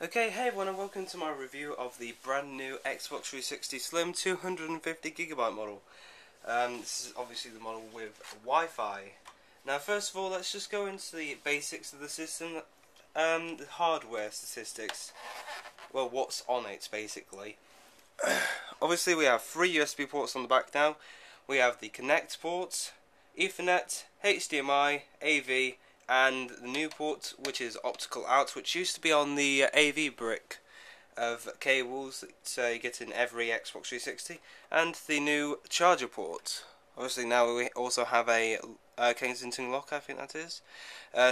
Okay, hey everyone and welcome to my review of the brand new Xbox 360 Slim 250GB model. This is obviously the model with Wi-Fi. Now first of all, let's just go into the basics of the system, the hardware statistics. Well, what's on it basically. Obviously we have 3 USB ports on the back now. We have the Connect ports, Ethernet, HDMI, AV, and the new port, which is optical out, which used to be on the AV brick of cables that you get in every Xbox 360, and the new charger port. Obviously now we also have a Kensington lock, I think that is.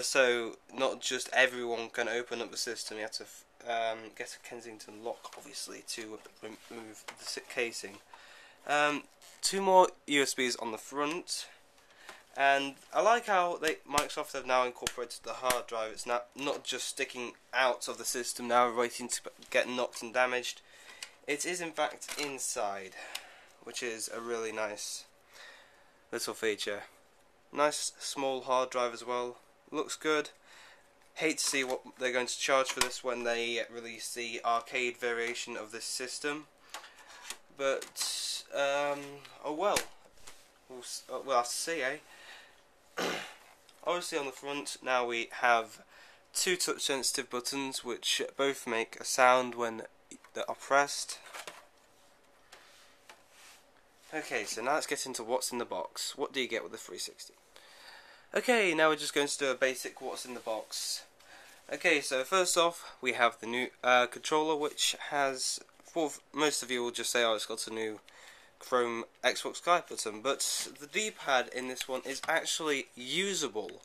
So not just everyone can open up the system, you have to get a Kensington lock obviously to remove the casing. 2 more USBs on the front. And I like how Microsoft have now incorporated the hard drive. It's not just sticking out of the system now waiting to get knocked and damaged. It is in fact inside, which is a really nice little feature. Nice small hard drive as well. Looks good. Hate to see what they're going to charge for this when they release the arcade variation of this system. But, oh well. We'll have to see, eh? Obviously on the front now we have 2 touch sensitive buttons which both make a sound when they are pressed. Okay, so now let's get into what's in the box. What do you get with the 360? Okay, now we're just going to do a basic what's in the box. Okay, so first off we have the new controller, which has, for most of you will just say, oh, it's got a new Chrome Xbox Sky button, but the D-pad in this one is actually usable,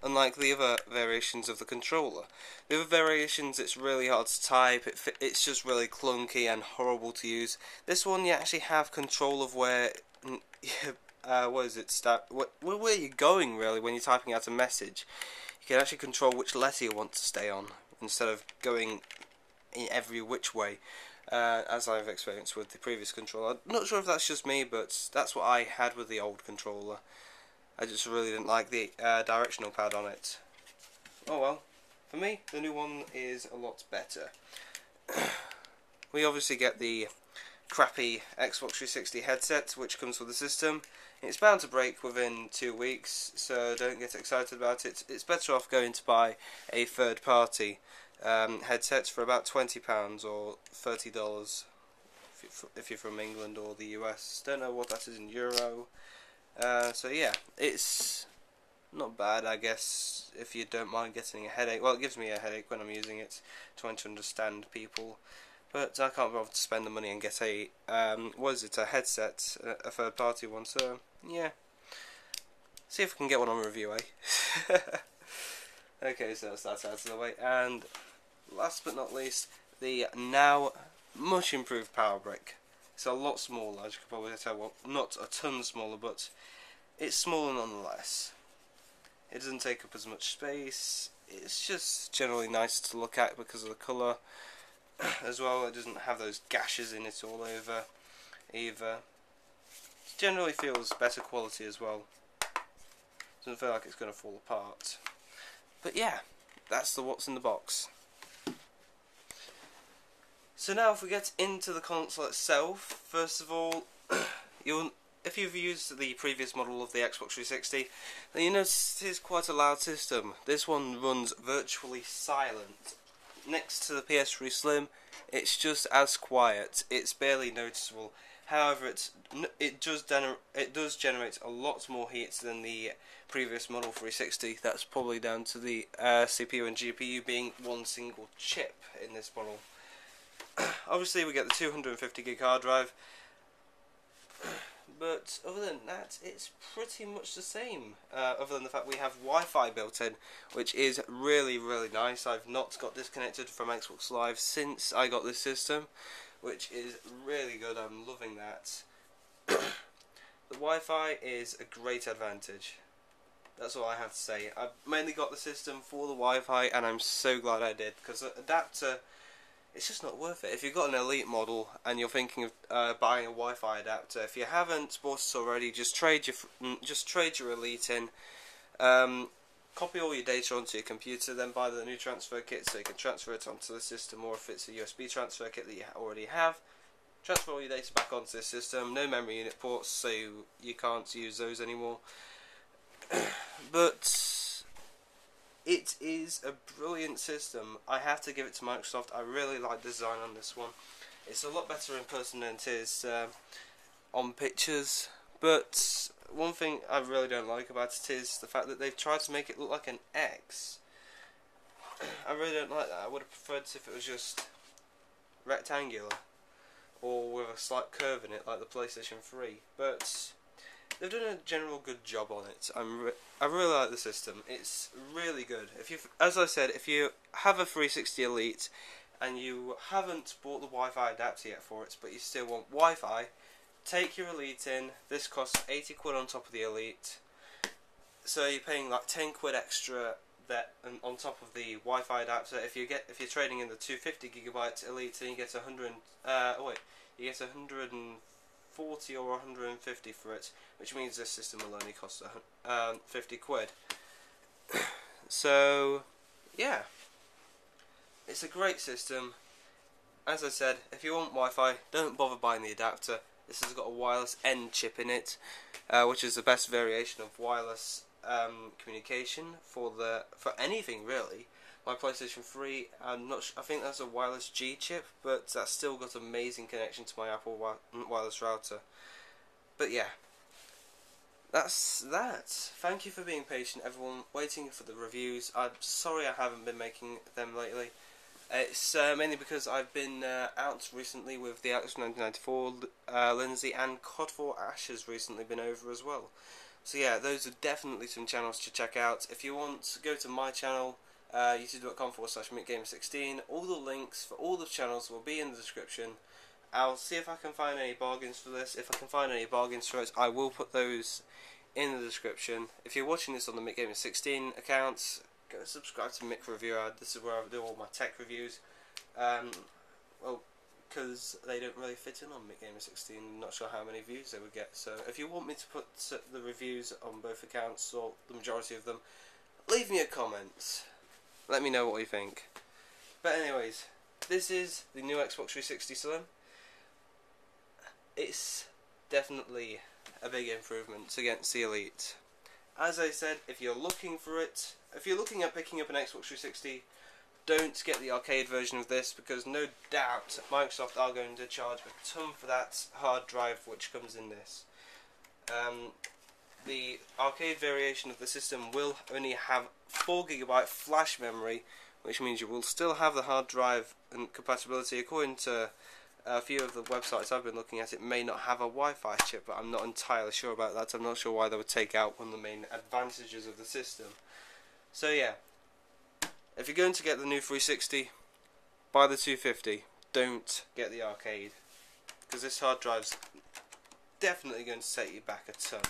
unlike the other variations of the controller. The other variations, it's really hard to type, it's just really clunky and horrible to use. This one you actually have control of where, where are you going really when you're typing out a message. You can actually control which letter you want to stay on, instead of going in every which way. As I've experienced with the previous controller. I'm not sure if that's just me, but that's what I had with the old controller. I just really didn't like the directional pad on it. Oh well, for me, the new one is a lot better. We obviously get the crappy Xbox 360 headset, which comes with the system. It's bound to break within 2 weeks, so don't get excited about it. It's better off going to buy a third party headsets for about £20 or $30 if you're from England or the US. Don't know what that is in euro. So yeah, it's not bad, I guess, if you don't mind getting a headache. Well, it gives me a headache when I'm using it, trying to understand people. But I can't bother to spend the money and get a a headset, a third party one. So yeah, see if we can get one on review, eh? Okay, so that's that out of the way, and last but not least, the now much improved power brick. It's a lot smaller, as you can probably tell. Well, not a ton smaller, but it's smaller nonetheless. It doesn't take up as much space. It's just generally nice to look at because of the colour. As well, it doesn't have those gashes in it all over either. It generally feels better quality as well. Doesn't feel like it's going to fall apart. But yeah, that's the what's in the box. So now if we get into the console itself, first of all, if you've used the previous model of the Xbox 360, then you notice it is quite a loud system. This one runs virtually silent. Next to the PS3 Slim, it's just as quiet. It's barely noticeable. However, it does generate a lot more heat than the previous model 360. That's probably down to the CPU and GPU being one single chip in this model. Obviously, we get the 250GB hard drive, but other than that, it's pretty much the same. Other than the fact we have Wi-Fi built in, which is really, really nice. I've not got disconnected from Xbox Live since I got this system, which is really good. I'm loving that. The Wi-Fi is a great advantage. That's all I have to say. I've mainly got the system for the Wi-Fi, and I'm so glad I did, because the adapter, it's just not worth it. If you've got an Elite model and you're thinking of buying a Wi-Fi adapter, if you haven't bought it already, just trade your Elite in. copy all your data onto your computer, then buy the new transfer kit so you can transfer it onto the system, or if it's a USB transfer kit that you already have, transfer all your data back onto the system. No memory unit ports, so you can't use those anymore. But it is a brilliant system. I have to give it to Microsoft. I really like the design on this one. It's a lot better in person than it is on pictures. But one thing I really don't like about it is the fact that they've tried to make it look like an X. I really don't like that. I would have preferred if it was just rectangular, or with a slight curve in it like the PlayStation 3. But they've done a general good job on it. I really like the system. It's really good. As I said, if you have a 360 Elite and you haven't bought the Wi-Fi adapter yet for it, but you still want Wi-Fi, take your Elite in. This costs 80 quid on top of the Elite, so you're paying like 10 quid extra that on top of the Wi-Fi adapter. If you're trading in the 250GB Elite, then you get 140 or 150 for it, which means this system will only cost 50 quid. So yeah, it's a great system. As I said, if you want Wi-Fi, don't bother buying the adapter. This has got a wireless end chip in it, which is the best variation of wireless communication for anything really. My PlayStation 3, I think that's a wireless G chip, but that's still got amazing connection to my Apple wireless router. But yeah, that's that. Thank you for being patient, everyone, waiting for the reviews. I'm sorry I haven't been making them lately. It's mainly because I've been out recently with the Alex 1994 Lindsay, and COD4 Ash has recently been over as well. So yeah, those are definitely some channels to check out. If you want, go to my channel, youtube.com/gamestop. All the links for all the channels will be in the description. I'll see if I can find any bargains for this. If I can find any bargains for it, I will put those in the description. If you're watching this on the MickGamer16 account, go subscribe to Mick Reviewer. This is where I do all my tech reviews. Well, because they don't really fit in on MickGamer16, I'm not sure how many views they would get. So if you want me to put the reviews on both accounts, or the majority of them, leave me a comment. Let me know what you think. But anyways, this is the new Xbox 360 Slim. It's definitely a big improvement against the Elite. As I said, if you're looking for it, if you're looking at picking up an Xbox 360, don't get the arcade version of this, because no doubt Microsoft are going to charge a ton for that hard drive which comes in this. The arcade variation of the system will only have 4GB flash memory, which means you will still have the hard drive and compatibility. According to a few of the websites I've been looking at, it may not have a Wi-Fi chip, but I'm not entirely sure about that. I'm not sure why they would take out one of the main advantages of the system. So yeah, if you're going to get the new 360, buy the 250. Don't get the arcade, because this hard drive's definitely going to set you back a ton.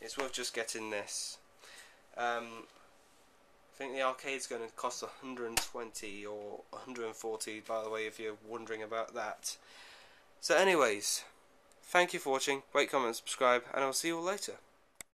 It's worth just getting this. I think the arcade's going to cost 120 or 140, by the way, if you're wondering about that. So anyways, thank you for watching, rate, comment, subscribe, and I'll see you all later.